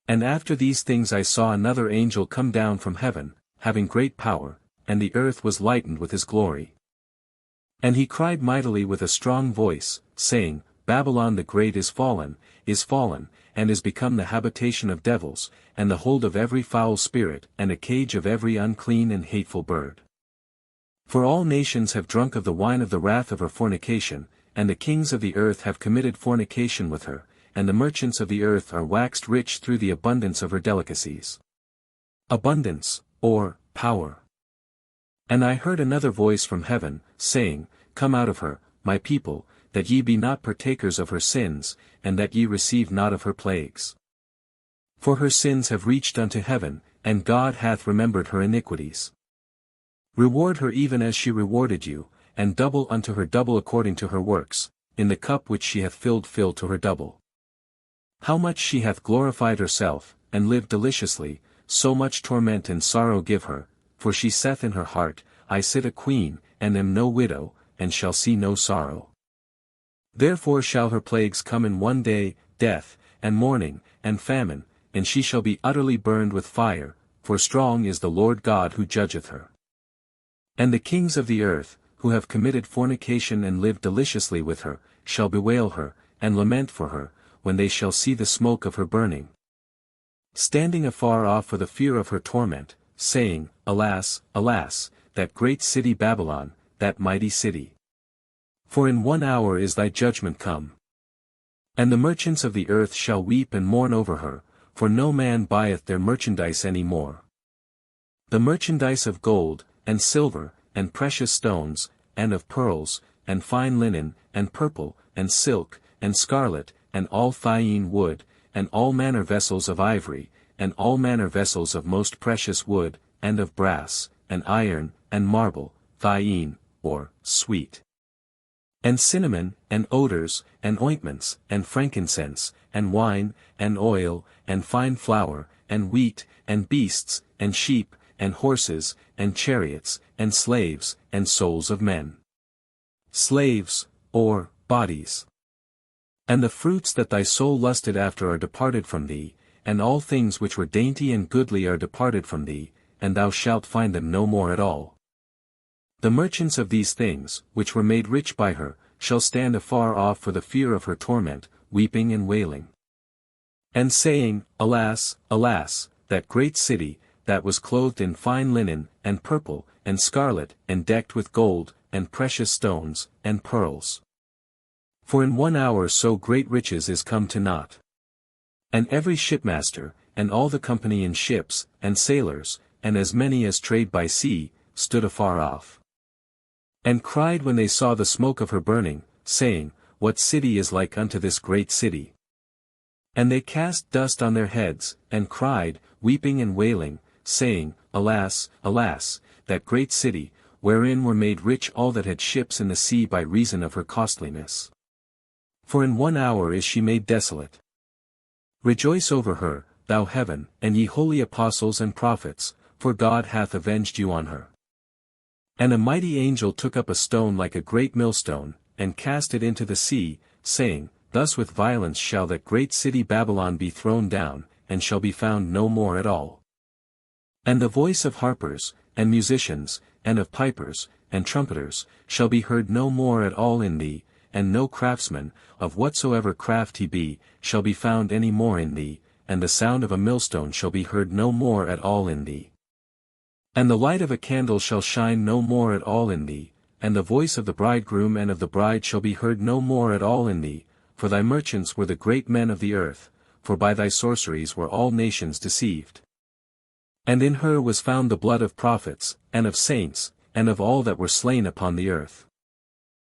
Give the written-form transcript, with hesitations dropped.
And after these things I saw another angel come down from heaven, having great power, and the earth was lightened with his glory. And he cried mightily with a strong voice, saying, Babylon the great is fallen, and is become the habitation of devils, and the hold of every foul spirit, and a cage of every unclean and hateful bird. For all nations have drunk of the wine of the wrath of her fornication, and the kings of the earth have committed fornication with her, and the merchants of the earth are waxed rich through the abundance of her delicacies. Abundance, or power. And I heard another voice from heaven, saying, Come out of her, my people, that ye be not partakers of her sins, and that ye receive not of her plagues. For her sins have reached unto heaven, and God hath remembered her iniquities. Reward her even as she rewarded you, and double unto her double according to her works, in the cup which she hath filled fill to her double. How much she hath glorified herself, and lived deliciously, so much torment and sorrow give her, for she saith in her heart, I sit a queen, and am no widow, and shall see no sorrow. Therefore shall her plagues come in one day, death, and mourning, and famine, and she shall be utterly burned with fire, for strong is the Lord God who judgeth her. And the kings of the earth, who have committed fornication and lived deliciously with her, shall bewail her, and lament for her, when they shall see the smoke of her burning. Standing afar off for the fear of her torment, saying, Alas, alas, that great city Babylon, that mighty city. For in 1 hour is thy judgment come. And the merchants of the earth shall weep and mourn over her, for no man buyeth their merchandise any more. The merchandise of gold, and silver, and precious stones, and of pearls, and fine linen, and purple, and silk, and scarlet, and all thyine wood, and all manner vessels of ivory, and all manner vessels of most precious wood, and of brass, and iron, and marble, thyine, or sweet. And cinnamon, and odors, and ointments, and frankincense, and wine, and oil, and fine flour, and wheat, and beasts, and sheep, and horses, and chariots, and slaves, and souls of men. Slaves, or bodies. And the fruits that thy soul lusted after are departed from thee, and all things which were dainty and goodly are departed from thee, and thou shalt find them no more at all. The merchants of these things, which were made rich by her, shall stand afar off for the fear of her torment, weeping and wailing. And saying, Alas, alas, that great city, that was clothed in fine linen, and purple, and scarlet, and decked with gold, and precious stones, and pearls. For in 1 hour so great riches is come to naught. And every shipmaster, and all the company in ships, and sailors, and as many as trade by sea, stood afar off. And cried when they saw the smoke of her burning, saying, What city is like unto this great city? And they cast dust on their heads, and cried, weeping and wailing, saying, Alas, alas, that great city, wherein were made rich all that had ships in the sea by reason of her costliness. For in 1 hour is she made desolate. Rejoice over her, thou heaven, and ye holy apostles and prophets, for God hath avenged you on her. And a mighty angel took up a stone like a great millstone, and cast it into the sea, saying, Thus with violence shall that great city Babylon be thrown down, and shall be found no more at all. And the voice of harpers, and musicians, and of pipers, and trumpeters, shall be heard no more at all in thee, and no craftsman, of whatsoever craft he be, shall be found any more in thee, and the sound of a millstone shall be heard no more at all in thee. And the light of a candle shall shine no more at all in thee, and the voice of the bridegroom and of the bride shall be heard no more at all in thee, for thy merchants were the great men of the earth, for by thy sorceries were all nations deceived. And in her was found the blood of prophets, and of saints, and of all that were slain upon the earth.